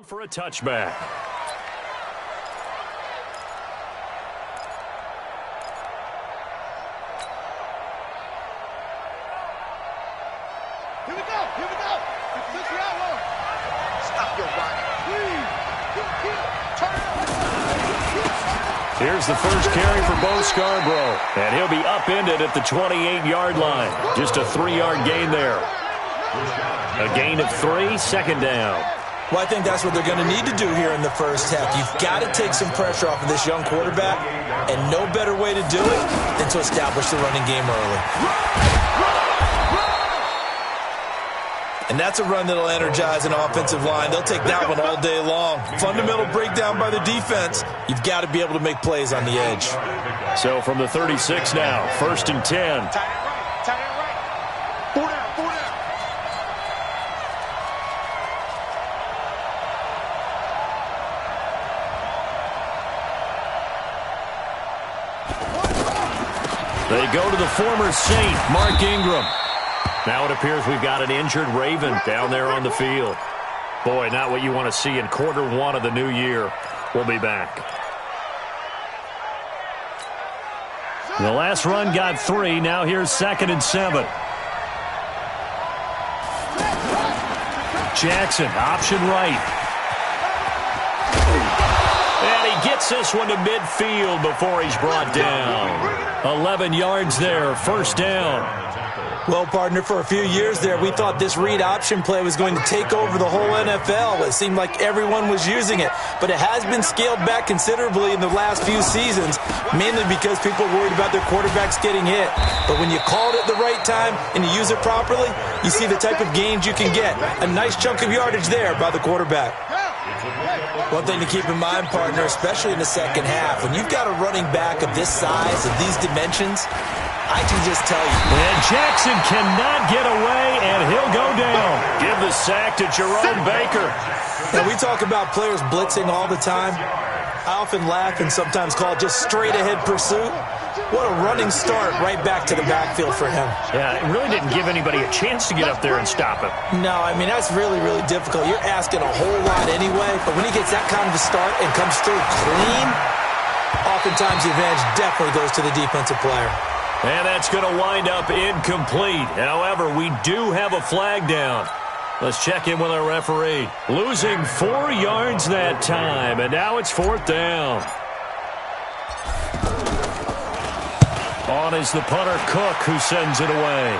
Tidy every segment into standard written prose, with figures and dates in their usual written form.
For a touchback. Here we go. This the outlaw. Stop your running. Here's the first carry for Bo Scarborough, and he'll be upended at the 28-yard line. Just a 3-yard gain there. A gain of 3, second down. Well, I think that's what they're going to need to do here in the first half. You've got to take some pressure off of this young quarterback, and no better way to do it than to establish the running game early. And that's a run that'll energize an offensive line. They'll take that one all day long. Fundamental breakdown by the defense. You've got to be able to make plays on the edge. So from the 36 now, 1st and 10. They go to the former Saint, Mark Ingram. Now it appears we've got an injured Raven down there on the field. Boy, not what you want to see in quarter 1 of the new year. We'll be back. The last run got 3. Now here's 2nd and 7. Jackson, option right. And he gets this one to midfield before he's brought down. 11 yards there, first down. Well, partner, for a few years there, we thought this read option play was going to take over the whole NFL. It seemed like everyone was using it, but it has been scaled back considerably in the last few seasons, mainly because people are worried about their quarterbacks getting hit. But when you call it at the right time and you use it properly, you see the type of gains you can get. A nice chunk of yardage there by the quarterback. One thing to keep in mind, partner, especially in the second half, when you've got a running back of this size, of these dimensions, I can just tell you. And Jackson cannot get away, and he'll go down. Give the sack to Jerome Baker. Now, we talk about players blitzing all the time. I often laugh and sometimes call it just straight-ahead pursuit. What a running start right back to the backfield for him. Yeah, it really didn't give anybody a chance to get up there and stop him. No, I mean, that's really, really difficult. You're asking a whole lot anyway, but when he gets that kind of a start and comes through clean, oftentimes the advantage definitely goes to the defensive player. And that's going to wind up incomplete. However, we do have a flag down. Let's check in with our referee. Losing 4 yards that time, and now it's 4th down. On is the punter, Cook, who sends it away.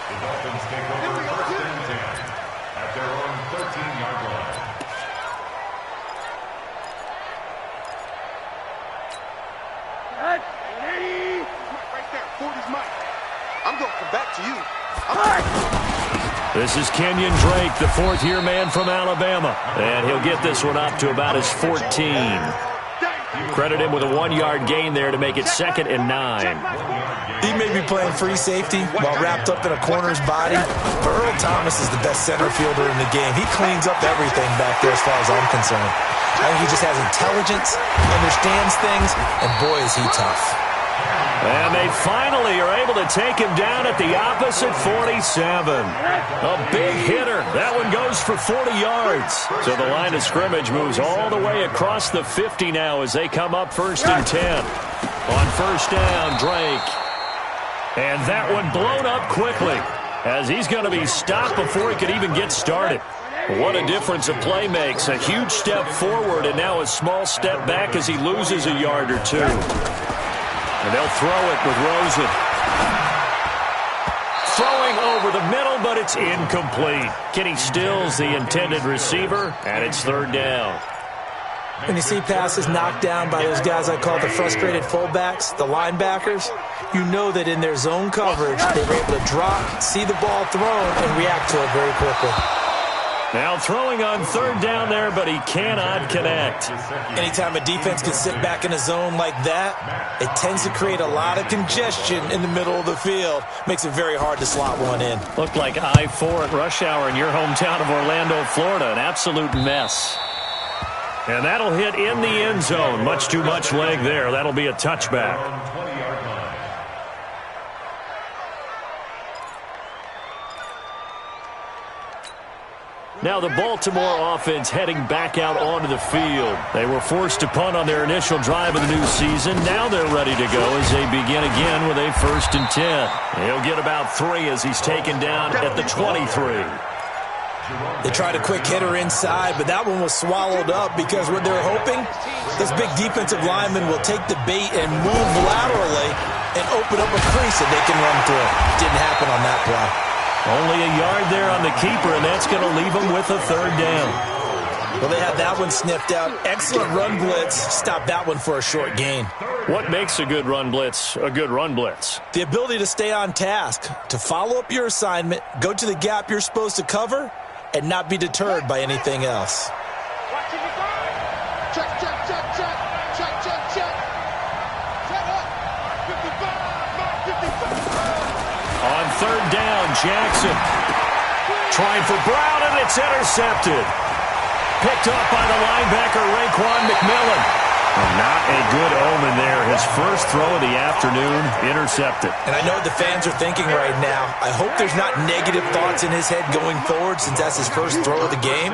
The Dolphins take over 1st and 10 at their own 13-yard line. Right there, 40's mine. I'm going to come back to you. This is Kenyon Drake, the 4th-year man from Alabama. And he'll get this one up to about his 14. Credit him with a 1-yard gain there to make it 2nd and 9. He may be playing free safety while wrapped up in a corner's body, but Earl Thomas is the best center fielder in the game. He cleans up everything back there as far as I'm concerned. I think he just has intelligence, understands things, and boy, is he tough. And they finally are able to take him down at the opposite 47. A big hitter. That one goes for 40 yards. So the line of scrimmage moves all the way across the 50 now as they come up 1st and 10. On 1st down, Drake. And that one blown up quickly as he's going to be stopped before he could even get started. What a difference a play makes. A huge step forward and now a small step back as he loses a yard or two. And they'll throw it with Rosen. Throwing over the middle, but it's incomplete. Kenny Stills, the intended receiver, and it's 3rd down. When you see passes knocked down by those guys I call the frustrated fullbacks, the linebackers, you know that in their zone coverage, they were able to drop, see the ball thrown, and react to it very quickly. Now throwing on 3rd down there, but he cannot connect. Anytime a defense can sit back in a zone like that, it tends to create a lot of congestion in the middle of the field. Makes it very hard to slot one in. Looked like I-4 at rush hour in your hometown of Orlando, Florida. An absolute mess. And that'll hit in the end zone. Much too much leg there. That'll be a touchback. Now the Baltimore offense heading back out onto the field. They were forced to punt on their initial drive of the new season. Now they're ready to go as they begin again with a 1st and 10. He'll get about 3 as he's taken down at the 23. They tried a quick hitter inside, but that one was swallowed up because what they're hoping, this big defensive lineman will take the bait and move laterally and open up a crease that they can run through. Didn't happen on that play. Only a yard there on the keeper, and that's going to leave them with a 3rd down. Well, they had that one sniffed out. Excellent run blitz. Stopped that one for a short gain. What makes a good run blitz a good run blitz? The ability to stay on task, to follow up your assignment, go to the gap you're supposed to cover, and not be deterred by anything else. Check, check, check, check. Check, check, check. Set up. 55, 55. On 3rd down, Jackson. Trying for Brown, and it's intercepted. Picked up by the linebacker, Raekwon McMillan. Not a good omen there. His first throw of the afternoon, intercepted. And I know what the fans are thinking right now. I hope there's not negative thoughts in his head going forward since that's his first throw of the game.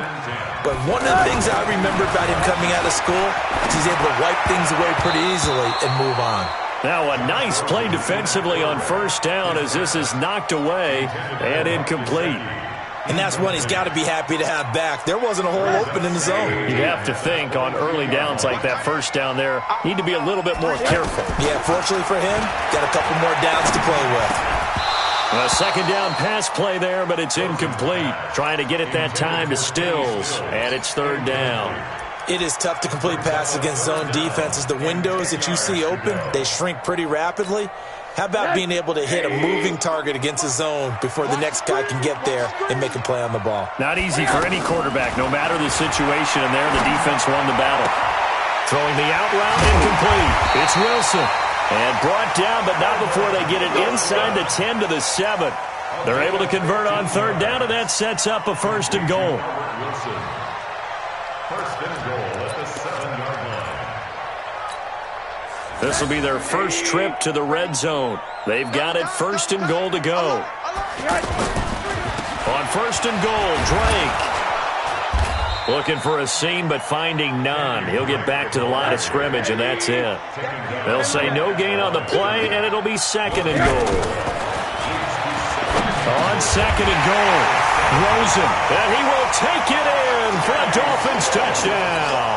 But one of the things I remember about him coming out of school is he's able to wipe things away pretty easily and move on. Now a nice play defensively on 1st down as this is knocked away and incomplete. And that's one he's got to be happy to have back. There wasn't a hole open in the zone. You'd have to think on early downs like that 1st down there, need to be a little bit more careful. Yeah, fortunately for him, got a couple more downs to play with. A 2nd down pass play there, but it's incomplete. Trying to get it that time to Stills, and it's 3rd down. It is tough to complete passes against zone defenses. The windows that you see open, they shrink pretty rapidly. How about being able to hit a moving target against a zone before the next guy can get there and make a play on the ball? Not easy for any quarterback, no matter the situation, and there the defense won the battle. Throwing the out route, incomplete. It's Wilson. And brought down, but not before they get it inside the 10 to the 7. They're able to convert on 3rd down, and that sets up a 1st and goal. Wilson. 1st and goal at the 7-yard line. This will be their first trip to the red zone. They've got it 1st and goal to go. On 1st and goal, Drake. Looking for a seam, but finding none. He'll get back to the line of scrimmage, and that's it. They'll say no gain on the play, and it'll be 2nd and goal. On 2nd and goal, Rosen. And he will take it in for a Dolphins touchdown.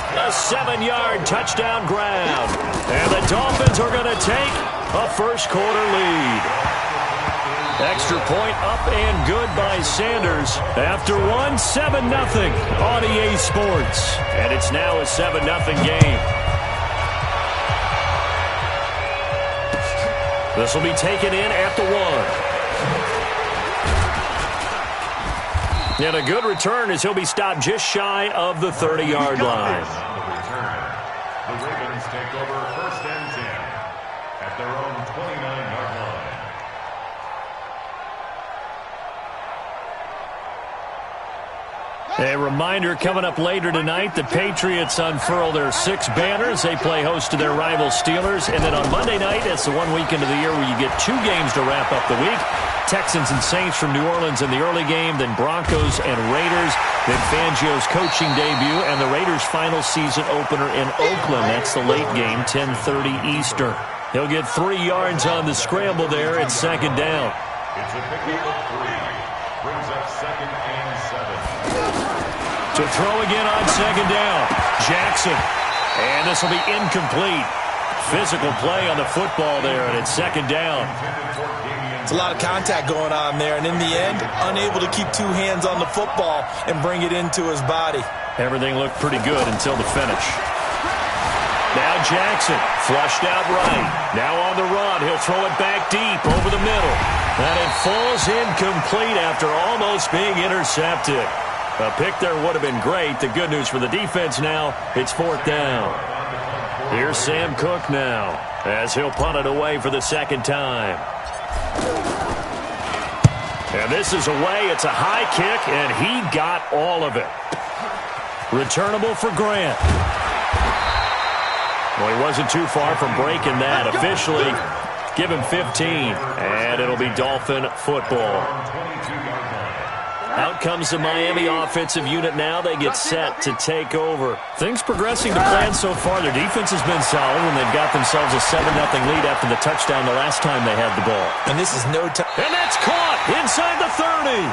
A 7-yard touchdown ground. And the Dolphins are going to take a 1st quarter lead. Extra point up and good by Sanders. After 7-0 on EA Sports. And it's now a 7-0 game. This will be taken in at the 1. And a good return as he'll be stopped just shy of the 30-yard line. The Ravens take over 1st and 10 at their own 29-yard line. A reminder coming up later tonight, the Patriots unfurl their 6 banners. They play host to their rival Steelers. And then on Monday night, it's the one weekend of the year where you get 2 games to wrap up the week. Texans and Saints from New Orleans in the early game, then Broncos and Raiders, then Fangio's coaching debut, and the Raiders' final season opener in Oakland. That's the late game, 10:30 Eastern. He'll get 3 yards on the scramble there at 2nd down. It's a pickup of 3. Brings up 2nd and 7. To throw again on 2nd down, Jackson. And this will be incomplete. Physical play on the football there, and it's 2nd down. It's a lot of contact going on there, and in the end, unable to keep 2 hands on the football and bring it into his body. Everything looked pretty good until the finish. Now Jackson, flushed out right. Now on the run, he'll throw it back deep over the middle. And it falls incomplete after almost being intercepted. A pick there would have been great. The good news for the defense now, it's 4th down. Here's Sam Cook now, as he'll punt it away for the 2nd time. And this is away. It's a high kick, and he got all of it. Returnable for Grant. Well, he wasn't too far from breaking that. Officially, give him 15, and it'll be Dolphin football. Out comes the Miami offensive unit now. They get set to take over. Things progressing to plan so far. Their defense has been solid, and they've got themselves a 7-0 lead after the touchdown the last time they had the ball. And this is no time. And that's caught inside the 30.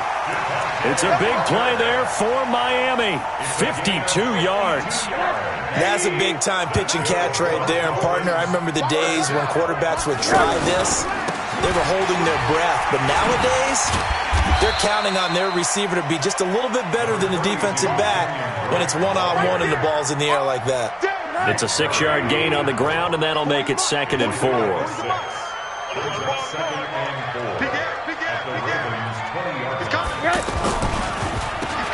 It's a big play there for Miami. 52 yards. That's a big-time pitch and catch right there. And, partner, I remember the days when quarterbacks would try this. They were holding their breath. But nowadays, they're counting on their receiver to be just a little bit better than the defensive back when it's one-on-one and the ball's in the air like that. It's a 6-yard gain on the ground, and that'll make it 2nd and 4.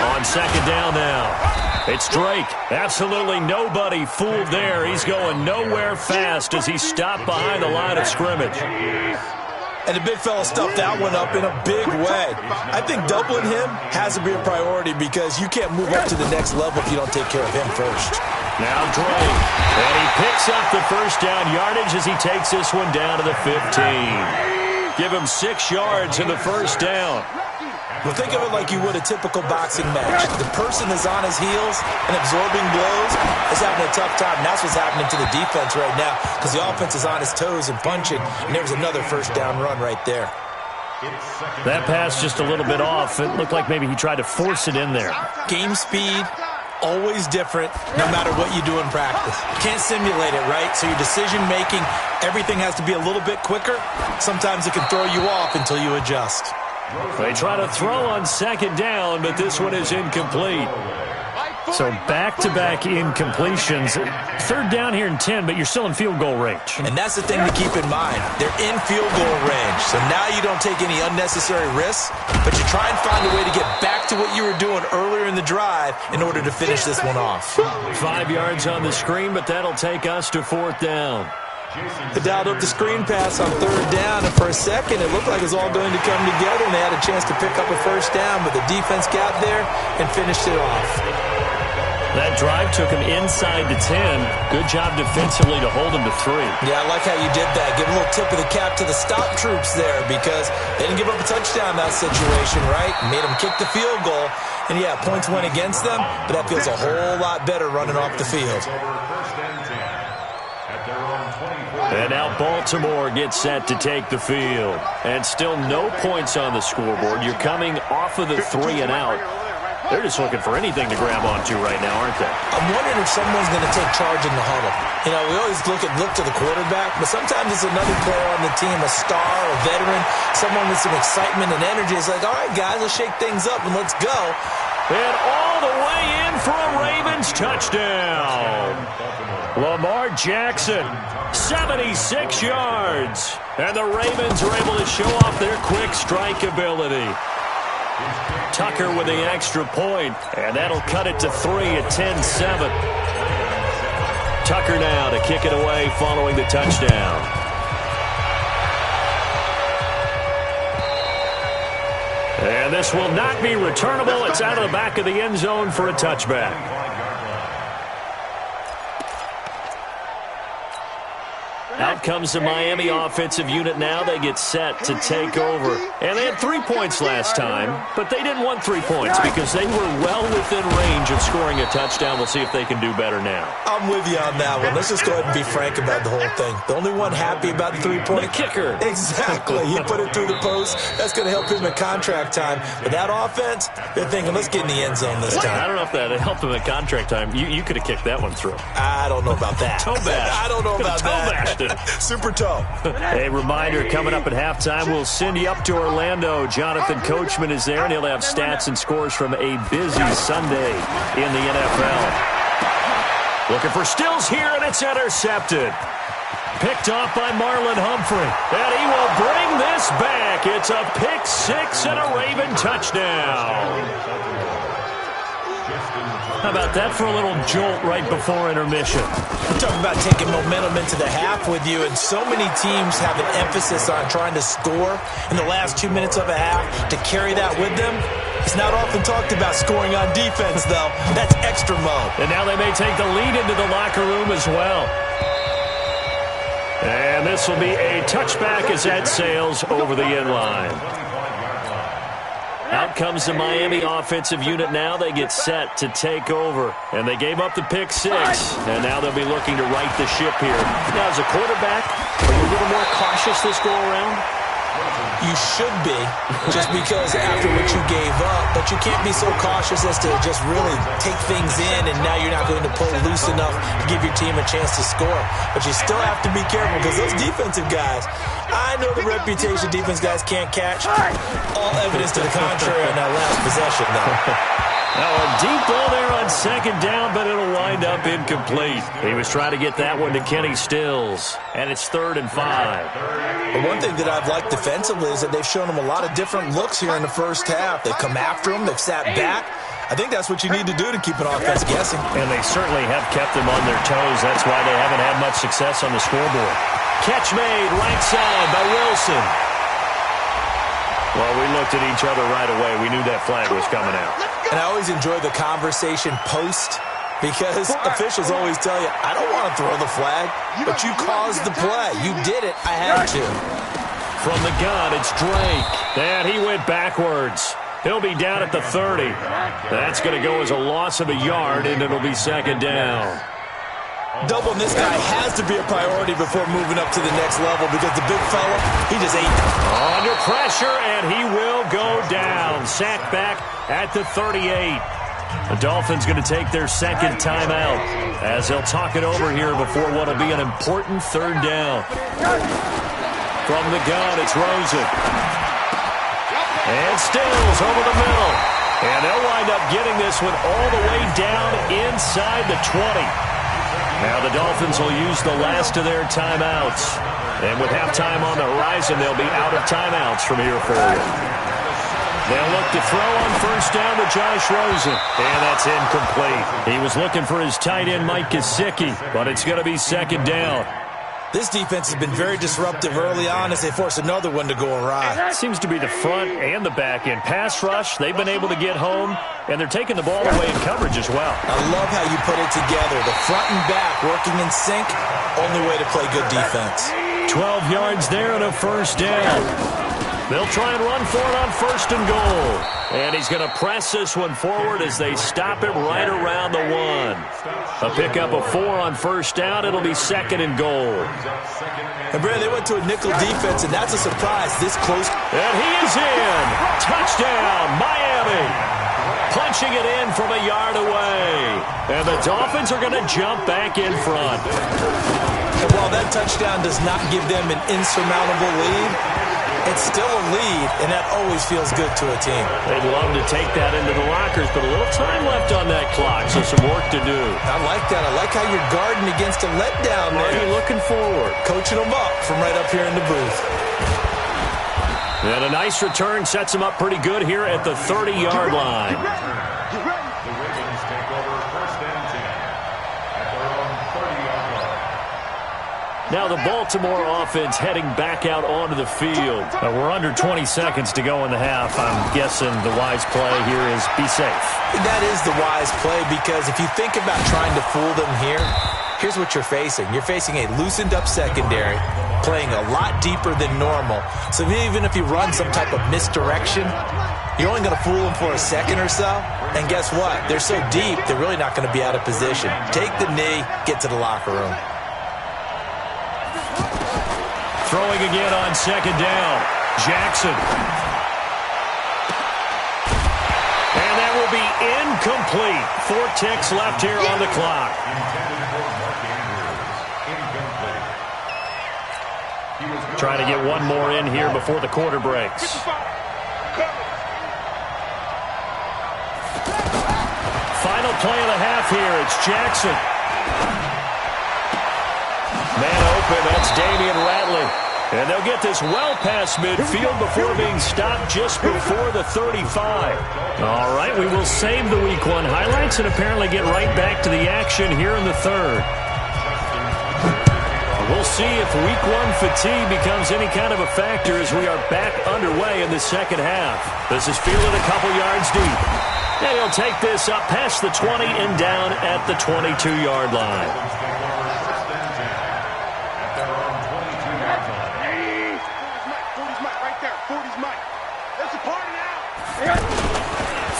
On 2nd down now. It's Drake. Absolutely nobody fooled there. He's going nowhere fast as he's stopped behind the line of scrimmage. And the big fella stuffed that one up in a big way. I think doubling him has to be a priority because you can't move up to the next level if you don't take care of him first. Now Drake. And he picks up the first down yardage as he takes this one down to the 15. Give him 6 yards in the first down. Well, think of it like you would a typical boxing match. The person is on his heels and absorbing blows is having a tough time. And that's what's happening to the defense right now because the offense is on his toes and punching. And there was another first down run right there. That pass just a little bit off. It looked like maybe he tried to force it in there. Game speed, always different no matter what you do in practice. You can't simulate it, right? So your decision-making, everything has to be a little bit quicker. Sometimes it can throw you off until you adjust. They try to throw on 2nd down, but this one is incomplete. So back-to-back incompletions. 3rd down here in 10, but you're still in field goal range. And that's the thing to keep in mind. They're in field goal range. So now you don't take any unnecessary risks, but you try and find a way to get back to what you were doing earlier in the drive in order to finish this one off. 5 yards on the screen, but that'll take us to 4th down. They dialed up the screen pass on 3rd down, and for a second it looked like it was all going to come together, and they had a chance to pick up a first down, but the defense got there and finished it off. That drive took him inside the 10. Good job defensively to hold him to 3. Yeah, I like how you did that. Give a little tip of the cap to the stop troops there because they didn't give up a touchdown in that situation, right? Made them kick the field goal. And, yeah, points went against them, but that feels a whole lot better running off the field. And now Baltimore gets set to take the field. And still no points on the scoreboard. You're coming off of the 3 and out. They're just looking for anything to grab onto right now, aren't they? I'm wondering if someone's going to take charge in the huddle. You know, we always look to the quarterback, but sometimes it's another player on the team, a star, a veteran, someone with some excitement and energy. It's like, all right, guys, let's shake things up and let's go. And all the way in for a Ravens touchdown. Lamar Jackson, 76 yards. And the Ravens are able to show off their quick strike ability. Tucker with the extra point, and that'll cut it to 3 at 10-7. Tucker now to kick it away following the touchdown. And this will not be returnable. It's out of the back of the end zone for a touchback. Out comes the Miami offensive unit now. They get set to take over. And they had 3 points last time, but they didn't want 3 points because they were well within range of scoring a touchdown. We'll see if they can do better now. I'm with you on that one. Let's just go ahead and be frank about the whole thing. The only one happy about the 3-point. The kicker. Exactly. He put it through the post. That's going to help him at contract time. But that offense, they're thinking, let's get in the end zone this time. I don't know if that helped him at contract time. You could have kicked that one through. I don't know about that. Toe bash. I don't know about that. Super toe. A reminder, coming up at halftime, we'll send you up to Orlando. Jonathan Coachman is there, and he'll have stats and scores from a busy Sunday in the NFL. Looking for Stills here, and it's intercepted. Picked off by Marlon Humphrey. And he will bring this back. It's a pick 6 and a Raven touchdown. How about that for a little jolt right before intermission? We're talking about taking momentum into the half with you, and so many teams have an emphasis on trying to score in the last 2 minutes of a half to carry that with them. It's not often talked about scoring on defense, though. That's extra mode. And now they may take the lead into the locker room as well. And this will be a touchback as that sails over the end line. Out comes the Miami offensive unit now. They get set to take over. And they gave up the pick 6. And now they'll be looking to right the ship here. Now, as a quarterback, are you a little more cautious this go-around? You should be, just because after what you gave up, but you can't be so cautious as to just really take things in, and now you're not going to play loose enough to give your team a chance to score. But you still have to be careful, because those defensive guys, I know the reputation defense guys can't catch. All evidence to the contrary on that last possession, though. Now a deep ball there on second down, but it'll wind up incomplete. He was trying to get that one to Kenny Stills, and it's 3rd and 5. But one thing that I've liked defensively is that they've shown him a lot of different looks here in the first half. They've come after him. They've sat back. I think that's what you need to do to keep an offense guessing. And they certainly have kept them on their toes. That's why they haven't had much success on the scoreboard. Catch made right side by Wilson. Well, we looked at each other right away. We knew that flag was coming out. And I always enjoy the conversation post, because officials always tell you, I don't want to throw the flag, but you caused the play. You did it. I had to. From the gun, it's Drake. And he went backwards. He'll be down at the 30. That's going to go as a loss of a yard, and it'll be 2nd down. Doubling this guy has to be a priority before moving up to the next level, because the big fella, he just ate them. Under pressure, and he will go down. Sacked back at the 38. The Dolphins going to take their 2nd timeout as they'll talk it over here before what will be an important 3rd down. From the gun, it's Rosen. And Stills over the middle. And they'll wind up getting this one all the way down inside the 20. Now the Dolphins will use the last of their timeouts. And with halftime on the horizon, they'll be out of timeouts from here forward. They'll look to throw on 1st down to Josh Rosen. And that's incomplete. He was looking for his tight end, Mike Gesicki, but it's going to be 2nd down. This defense has been very disruptive early on as they force another one to go awry. Seems to be the front and the back end. Pass rush, they've been able to get home, and they're taking the ball away in coverage as well. I love how you put it together. The front and back working in sync, only way to play good defense. 12 yards there and a 1st down. They'll try and run for it on 1st and goal. And he's going to press this one forward as they stop him right around the 1. A pickup of 4 on 1st down. It'll be 2nd and goal. And, Brad, they went to a nickel defense, and that's a surprise this close. And he is in. Touchdown, Miami. Punching it in from a yard away. And the Dolphins are going to jump back in front. And while that touchdown does not give them an insurmountable lead, it's still a lead, and that always feels good to a team. They'd love to take that into the lockers, but a little time left on that clock, so some work to do. I like that. I like how you're guarding against a letdown there. You're looking forward. Coaching them up from right up here in the booth. And a nice return sets them up pretty good here at the 30-yard line. The Ravens take over 1st and 10 at their own 30-yard line. Now the Baltimore offense heading back out onto the field. We're under 20 seconds to go in the half. I'm guessing the wise play here is be safe. That is the wise play, because if you think about trying to fool them here, here's what you're facing. You're facing a loosened up secondary, playing a lot deeper than normal. So even if you run some type of misdirection, you're only going to fool them for a second or so. And guess what? They're so deep, they're really not going to be out of position. Take the knee, get to the locker room. Throwing again on 2nd down. Jackson. And that will be incomplete. 4 ticks left here on the clock. Trying to get one more in here before the quarter breaks. Final play of the half here. It's Jackson. Man open, that's Damian Ratley. And they'll get this well past midfield before being stopped just before the 35. All right, we will save the Week 1 highlights and apparently get right back to the action here in the 3rd. We'll see if Week 1 fatigue becomes any kind of a factor as we are back underway in the 2nd half. This is fielded a couple yards deep. And he'll take this up past the 20 and down at the 22-yard line.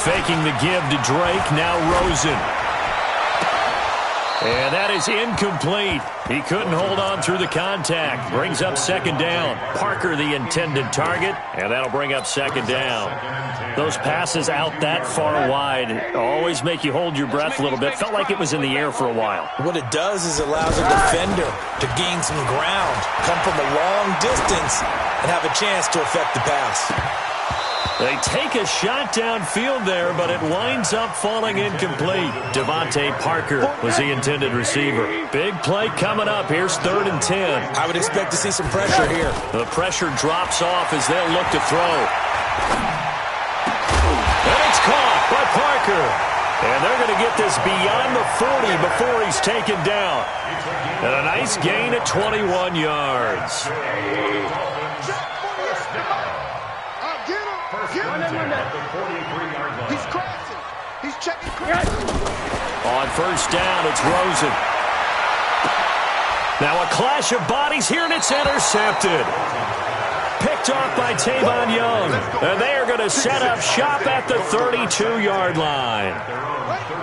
Faking the give to Drake, now Rosen. And that is incomplete. He couldn't hold on through the contact. Brings up second down. Parker the intended target, and that'll bring up second down. Those passes out that far wide always make you hold your breath a little bit. Felt like it was in the air for a while. What it does is it allows a defender to gain some ground, come from a long distance, and have a chance to affect the pass. They take a shot downfield there, but it winds up falling incomplete. Devontae Parker was the intended receiver. Big play coming up. Here's 3rd and 10. I would expect to see some pressure here. The pressure drops off as they'll look to throw. And it's caught by Parker. And they're going to get this beyond the 40 before he's taken down. And a nice gain at 21 yards. He's crossing. He's checking crossing. On first down, it's Rosen. Now a clash of bodies here, and it's intercepted. Picked off by Tavon Young. And they are going to set up shop at the 32-yard line.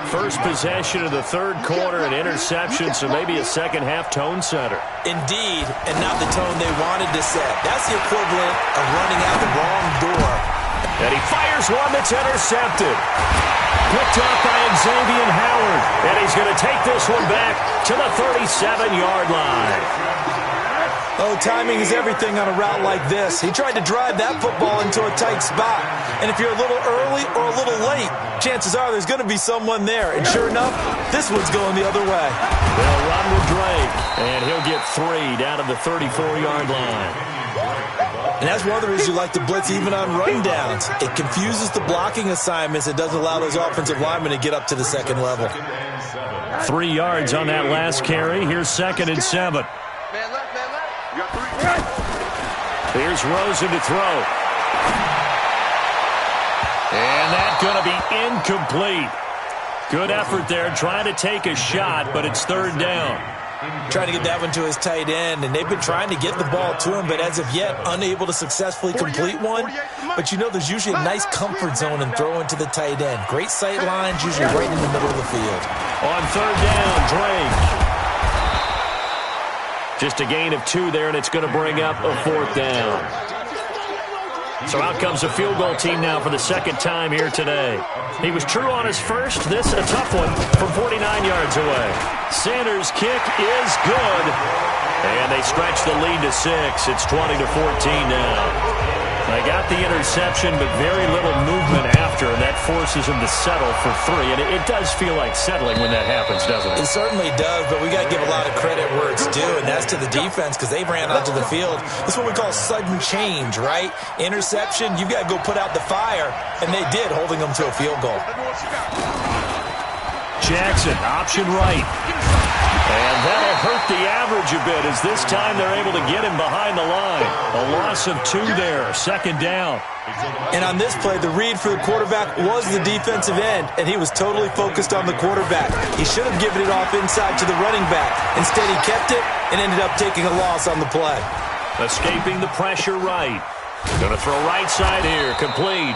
First possession of the third quarter, an interception, so maybe a second-half tone setter. Indeed, and not the tone they wanted to set. That's the equivalent of running out the wrong door. And he fires one that's intercepted. Picked off by Xavier Howard. And he's going to take this one back to the 37-yard line. Oh, timing is everything on a route like this. He tried to drive that football into a tight spot. And if you're a little early or a little late, chances are there's going to be someone there. And sure enough, this one's going the other way. They'll run with Drake. And he'll get 3 down to the 34-yard line. And that's one of the reasons you like to blitz even on run downs. It confuses the blocking assignments. It doesn't allow those offensive linemen to get up to the second level. 3 yards on that last carry. Here's 2nd and 7. Man left, man left. You got 3. Here's Rosen to throw. And that's going to be incomplete. Good effort there, trying to take a shot, but it's 3rd down. Trying to get that one to his tight end, and they've been trying to get the ball to him, but as of yet, unable to successfully complete one. But you know there's usually a nice comfort zone in throwing to the tight end. Great sight lines, usually right in the middle of the field. On 3rd down, Drake. Just a gain of 2 there, and it's going to bring up a 4th down. So out comes a field goal team now for the second time here today. He was true on his first. This a tough one from 49 yards away. Sanders' kick is good. And they stretch the lead to 6. It's 20-14 now. They got the interception, but very little movement after, and that forces him to settle for 3. And it does feel like settling when that happens, doesn't it? It certainly does, but we got to give a lot of credit where it's due, and that's to the defense because they ran onto the field. That's what we call sudden change, right? Interception, you've got to go put out the fire, and they did, holding them to a field goal. Jackson, option right. And that'll hurt the average a bit as this time they're able to get him behind the line. A loss of 2 there, 2nd down. And on this play, the read for the quarterback was the defensive end, and he was totally focused on the quarterback. He should have given it off inside to the running back. Instead, he kept it and ended up taking a loss on the play. Escaping the pressure right. Going to throw right side here, complete.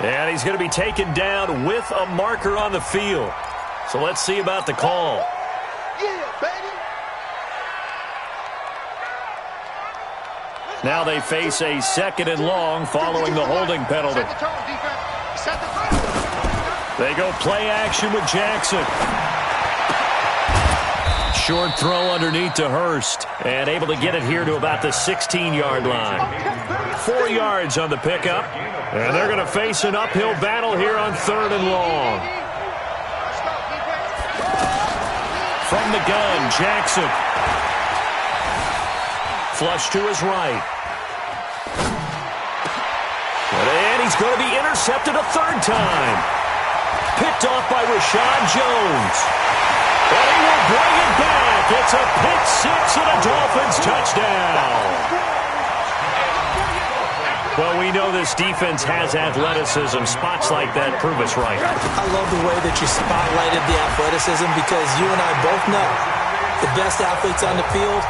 And he's going to be taken down with a marker on the field. So let's see about the call. Yeah, baby. Now they face a 2nd and long following the holding penalty. Set the tone, defense. Set the tone. They go play action with Jackson. Short throw underneath to Hurst. And able to get it here to about the 16-yard line. 4 yards on the pickup. And they're going to face an uphill battle here on 3rd and long. From the gun, Jackson. Flush to his right. And he's going to be intercepted a 3rd time. Picked off by Rashad Jones. And he will bring it back. It's a pick 6 and a Dolphins touchdown. Well, we know this defense has athleticism. Spots like that prove us right. I love the way that you spotlighted the athleticism because you and I both know the best athletes on the field,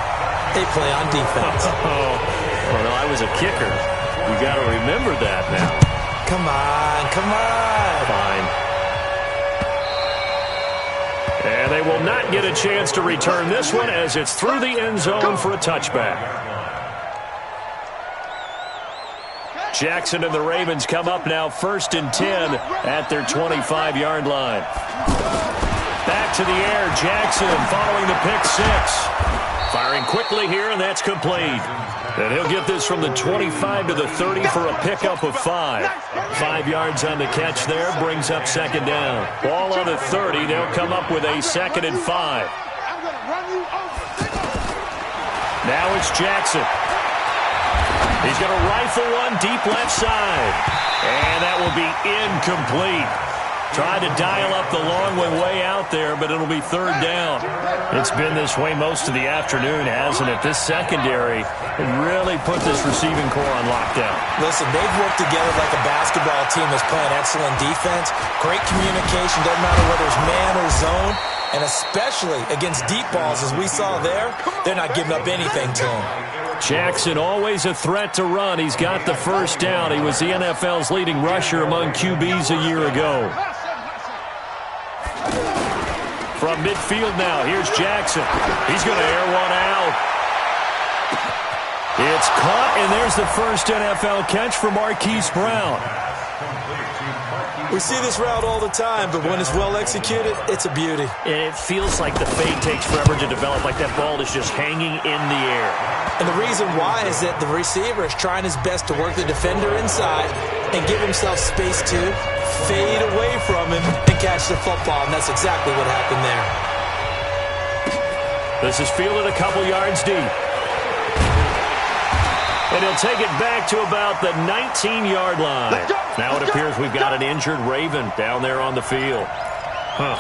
they play on defense. Well, no, I was a kicker. You got to remember that now. Come on, come on. Fine. And they will not get a chance to return this one as it's through the end zone for a touchback. Jackson and the Ravens come up now 1st and 10 at their 25-yard line. Back to the air, Jackson following the pick six. Firing quickly here, and that's complete. And he'll get this from the 25 to the 30 for a pickup of 5. 5 yards on the catch there, brings up 2nd down. Ball on the 30, they'll come up with a 2nd and 5. Now it's Jackson. He's going to rifle one deep left side. And that will be incomplete. Tried to dial up the long one way out there, but it'll be 3rd down. It's been this way most of the afternoon, hasn't it? This secondary really put this receiving core on lockdown. Listen, they've worked together like a basketball team that's playing excellent defense. Great communication, doesn't matter whether it's man or zone. And especially against deep balls, as we saw there, they're not giving up anything to him. Jackson always a threat to run. He's got the 1st down. He was the NFL's leading rusher among QBs a year ago. From midfield now, here's Jackson. He's going to air one out. It's caught, and there's the first NFL catch for Marquise Brown. We see this route all the time, but when it's well executed, it's a beauty. It feels like the fade takes forever to develop, like that ball is just hanging in the air. And the reason why is that the receiver is trying his best to work the defender inside and give himself space to fade away from him and catch the football, and that's exactly what happened there. This is fielded a couple yards deep. And he'll take it back to about the 19-yard line. Now it appears we've got an injured Raven down there on the field.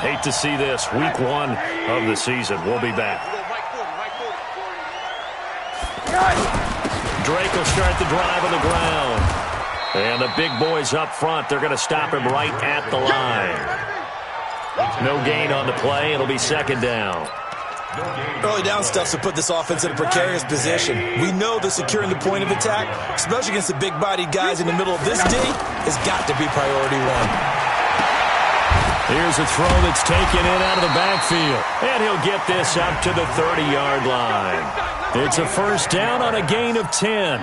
Hate to see this. Week 1 of the season. We'll be back. Drake will start the drive on the ground. And the big boys up front, they're going to stop him right at the line. No gain on the play. It'll be 2nd down. Early down stuff to put this offense in a precarious position. We know that securing the point of attack, especially against the big-bodied guys in the middle of this D, has got to be priority 1. Here's a throw that's taken in out of the backfield. And he'll get this up to the 30-yard line. It's a 1st down on a gain of 10.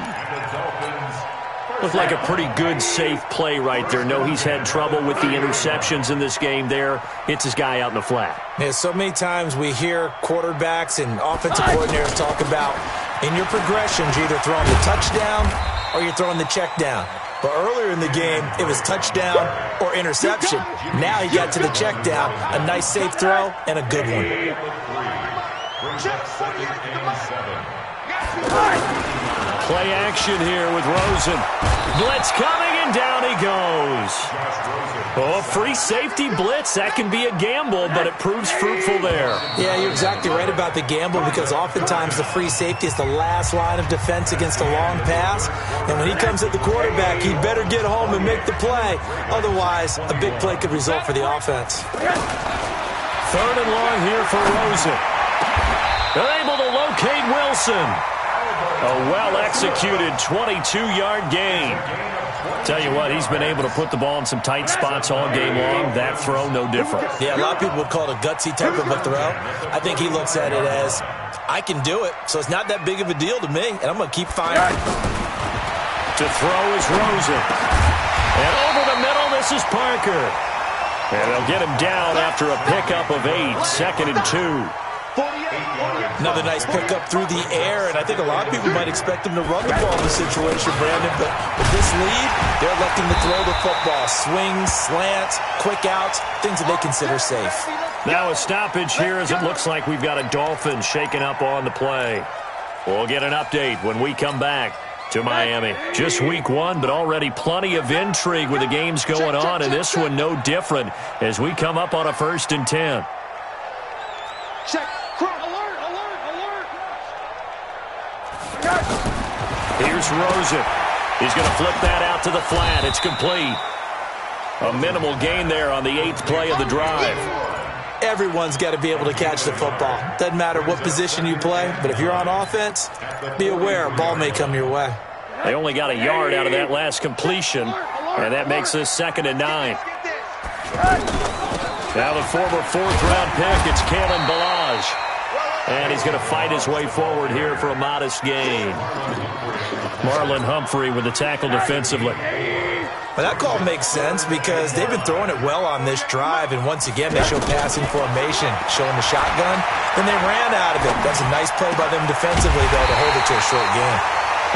Looked like a pretty good, safe play right there. No, he's had trouble with the interceptions in this game there. Hits his guy out in the flat. Yeah, so many times we hear quarterbacks and offensive coordinators talk about in your progressions, you're either throwing the touchdown or you're throwing the check down. But earlier in the game, it was touchdown or interception. Now he got to the check down. A nice, safe throw and a good one. Play action here with Rosen. Blitz coming, and down he goes. Oh, free safety blitz. That can be a gamble, but it proves fruitful there. Yeah, you're exactly right about the gamble because oftentimes the free safety is the last line of defense against a long pass. And when he comes at the quarterback, he'd better get home and make the play. Otherwise, a big play could result for the offense. 3rd and long here for Rosen. They're able to locate Wilson. A well-executed 22-yard gain. Tell you what, he's been able to put the ball in some tight spots all game long. That throw, no different. Yeah, a lot of people would call it a gutsy type of a throw. I think he looks at it as, I can do it, so it's not that big of a deal to me, and I'm going to keep firing. To throw is Rosen. And over the middle, this is Parker. And they'll get him down after a pickup of 8, 2nd and 2. Another nice pickup through the air, and I think a lot of people might expect him to run the ball in this situation, Brandon, but with this lead, they're electing to throw the football. Swings, slants, quick outs, things that they consider safe. Now a stoppage here as it looks like we've got a Dolphin shaken up on the play. We'll get an update when we come back to Miami. Just week 1, but already plenty of intrigue with the games going on, and this one no different as we come up on a 1st and 10. Check. Alert, alert, alert. Here's Rosen. He's going to flip that out to the flat. It's complete. A minimal gain there on the 8th play of the drive. Everyone's got to be able to catch the football. Doesn't matter what position you play, but if you're on offense, be aware a ball may come your way. They only got a yard out of that last completion. And that makes this 2nd and 9. Now the former 4th-round pick, it's Kalen Ballage. And he's going to fight his way forward here for a modest gain. Marlon Humphrey with the tackle defensively. Well, that call makes sense because they've been throwing it well on this drive, and once again they show passing formation, showing the shotgun. Then they ran out of it. That's a nice play by them defensively, though, to hold it to a short gain.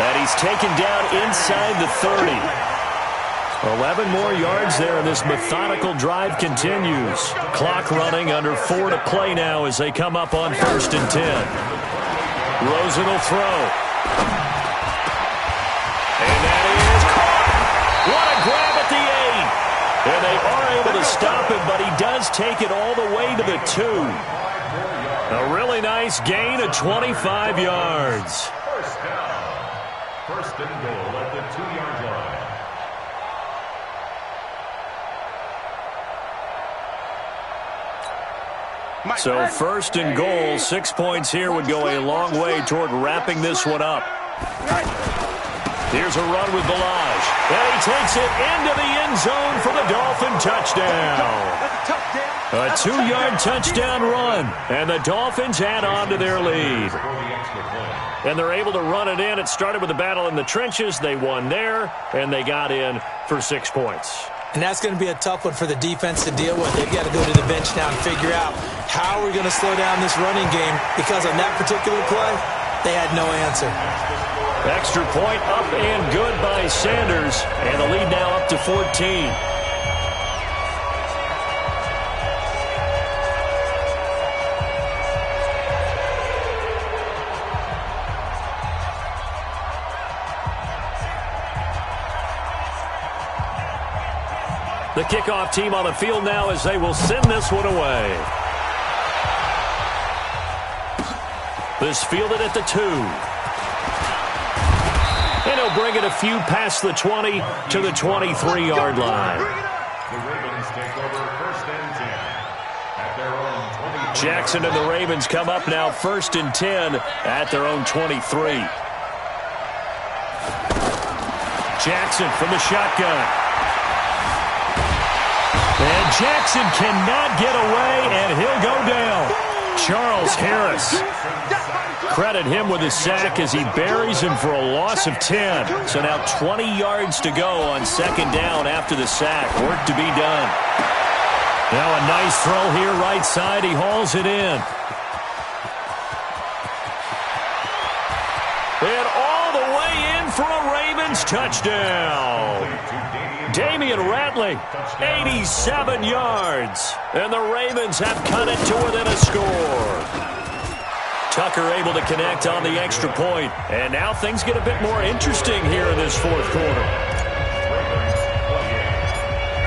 And he's taken down inside the 30. 11 more yards there, and this methodical drive continues. Clock running, under 4 to play now as they come up on 1st and 10. Rosen will throw. And that is caught. What a grab at the 8. And they are able to stop him, but he does take it all the way to the 2. A really nice gain of 25 yards. First down. 1st and goal at the 2-yard line. So 1st and goal, 6 points here would go a long way toward wrapping this one up. Here's a run with Ballage. And he takes it into the end zone for the Dolphin touchdown. A 2-yard touchdown run. And the Dolphins add on to their lead. And they're able to run it in. It started with a battle in the trenches. They won there, and they got in for 6 points. And that's going to be a tough one for the defense to deal with. They've got to go to the bench now and figure out how we're going to slow down this running game, because on that particular play, they had no answer. Extra point up and good by Sanders, and the lead now up to 14. The kickoff team on the field now as they will send this one away. This fielded at the 2. And he'll bring it a few past the 20 to the 23-yard line. The Ravens take over 1st and 10 at their own 20. Jackson and the Ravens come up now 1st and 10 at their own 23. Jackson from the shotgun. And Jackson cannot get away, and he'll go down. Charles Harris. Credit him with a sack as he buries him for a loss of 10. So now 20 yards to go on 2nd down after the sack. Work to be done. Now a nice throw here right side. He hauls it in. And all the way in for a Ravens touchdown. Damian Ratley, 87 yards. And the Ravens have cut it to within a score. Tucker able to connect on the extra point. And now things get a bit more interesting here in this 4th quarter.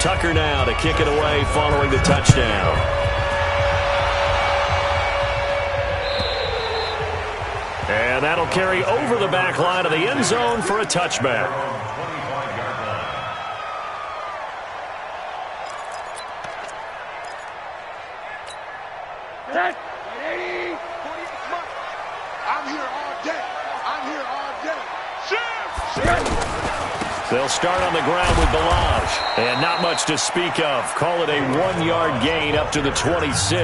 Tucker now to kick it away following the touchdown. And that'll carry over the back line of the end zone for a touchback. They'll start on the ground with Ballage. And not much to speak of. Call it a 1-yard gain up to the 26.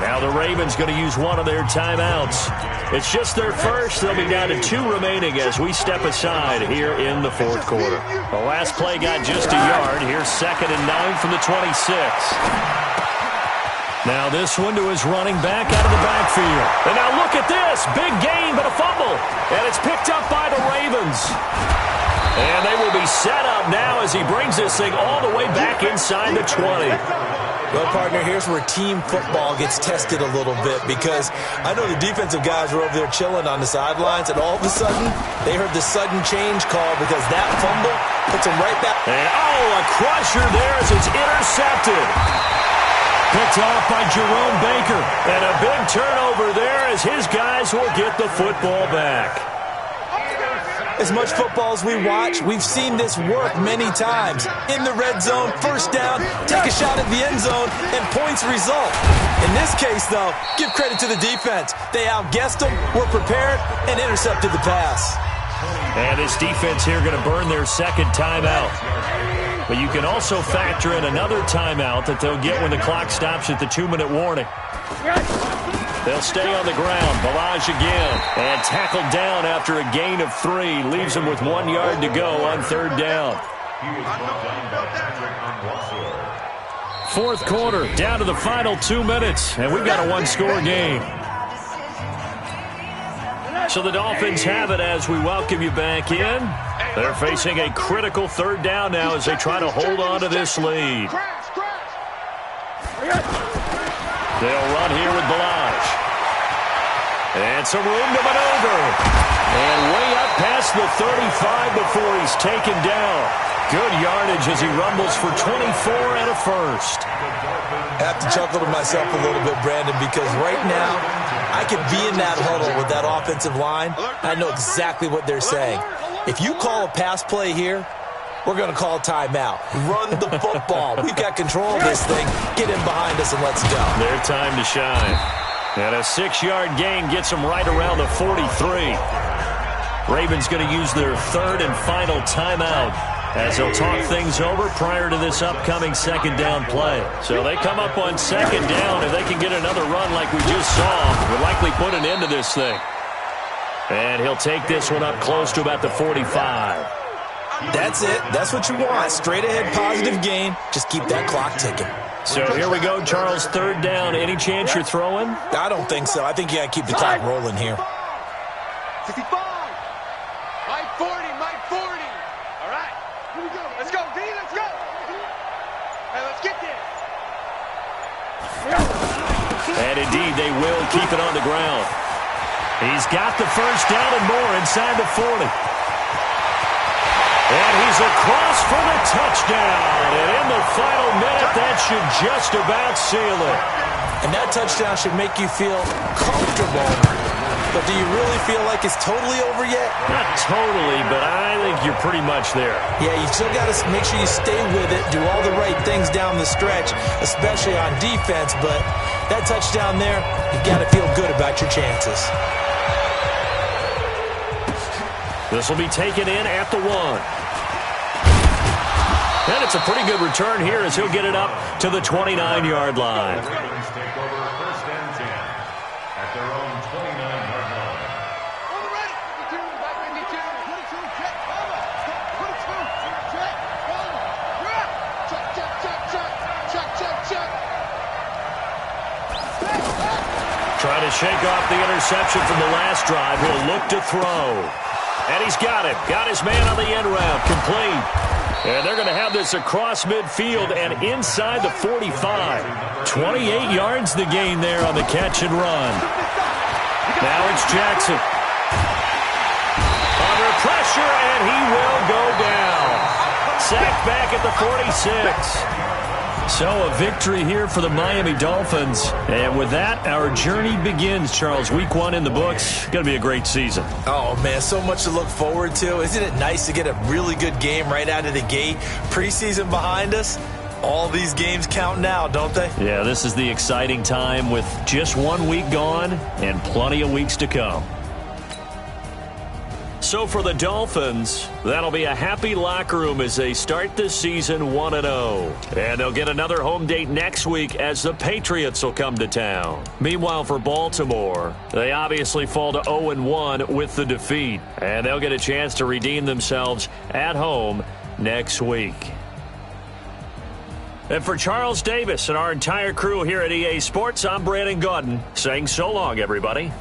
Now the Ravens going to use one of their timeouts. It's just their first. They'll be down to 2 remaining as we step aside here in the 4th quarter. The last play got just a yard. Here's 2nd and 9 from the 26. Now this one to his running back out of the backfield. And now look at this. Big gain, but a fumble. And it's picked up by the Ravens. And they will be set up now as he brings this thing all the way back inside the 20. Well, partner, here's where team football gets tested a little bit, because I know the defensive guys were over there chilling on the sidelines, and all of a sudden, they heard the sudden change call because that fumble puts them right back. And, a crusher there as it's intercepted. Picked off by Jerome Baker. And a big turnover there as his guys will get the football back. As much football as we watch, we've seen this work many times. In the red zone, 1st down, take a shot at the end zone, and points result. In this case, though, give credit to the defense. They outguessed them, were prepared, and intercepted the pass. And this defense here going to burn their second timeout. But you can also factor in another timeout that they'll get when the clock stops at the 2-minute warning. They'll stay on the ground. Balaj again. And tackled down after a gain of 3. Leaves them with 1 yard to go on third down. Fourth quarter, down to the final 2 minutes. And we've got a one-score game. So the Dolphins have it as we welcome you back in. They're facing a critical third down now as they try to hold on to this lead. They'll run here with Balaj. And some room to maneuver. And way up past the 35 before he's taken down. Good yardage as he rumbles for 24 and a first. I have to chuckle to myself a little bit, Brandon, because right now I could be in that huddle with that offensive line. I know exactly what they're saying. If you call a pass play here, we're going to call a timeout. Run the football. We've got control of this thing. Get in behind us and let's go. Their time to shine. And a 6-yard gain gets them right around the 43. Ravens going to use their third and final timeout as they'll talk things over prior to this upcoming second down play. So they come up on second down. If they can get another run like we just saw, would likely put an end to this thing. And he'll take this one up close to about the 45. That's it. That's what you want. Straight ahead positive gain. Just keep that clock ticking. So here we go, Charles, third down. Any chance you're throwing? I don't think so. I think you got to keep the clock rolling here. 65. My 40, my 40. All right. Here we go. Let's go, D. Let's go. Hey, let's get there. And indeed, they will keep it on the ground. He's got the first down and more inside the 40. And he's across for the touchdown. And in the final minute, that should just about seal it. And that touchdown should make you feel comfortable. But do you really feel like it's totally over yet? Not totally, but I think you're pretty much there. Yeah, you still got to make sure you stay with it, do all the right things down the stretch, especially on defense. But that touchdown there, you got to feel good about your chances. This will be taken in at the 1. And it's a pretty good return here as he'll get it up to the 29-yard line. Take over first and 10 at their own 29-yard line. On the right. 52, back 52. 22, check, cover. 22, check, cover. Check, check, check, check. Check, check, check. Trying to shake off the interception from the last drive. He'll look to throw. And he's got it. Got his man on the end route. Complete. And they're going to have this across midfield and inside the 45. 28 yards the gain there on the catch and run. Now it's Jackson. Under pressure, and he will go down. Sacked back at the 46. So a victory here for the Miami Dolphins. And with that, our journey begins, Charles. Week 1 in the books. Going to be a great season. Oh, man, so much to look forward to. Isn't it nice to get a really good game right out of the gate? Preseason behind us. All these games count now, don't they? Yeah, this is the exciting time with just 1 week gone and plenty of weeks to come. So for the Dolphins, that'll be a happy locker room as they start this season 1-0. And they'll get another home date next week as the Patriots will come to town. Meanwhile, for Baltimore, they obviously fall to 0-1 with the defeat. And they'll get a chance to redeem themselves at home next week. And for Charles Davis and our entire crew here at EA Sports, I'm Brandon Gaudin saying so long, everybody.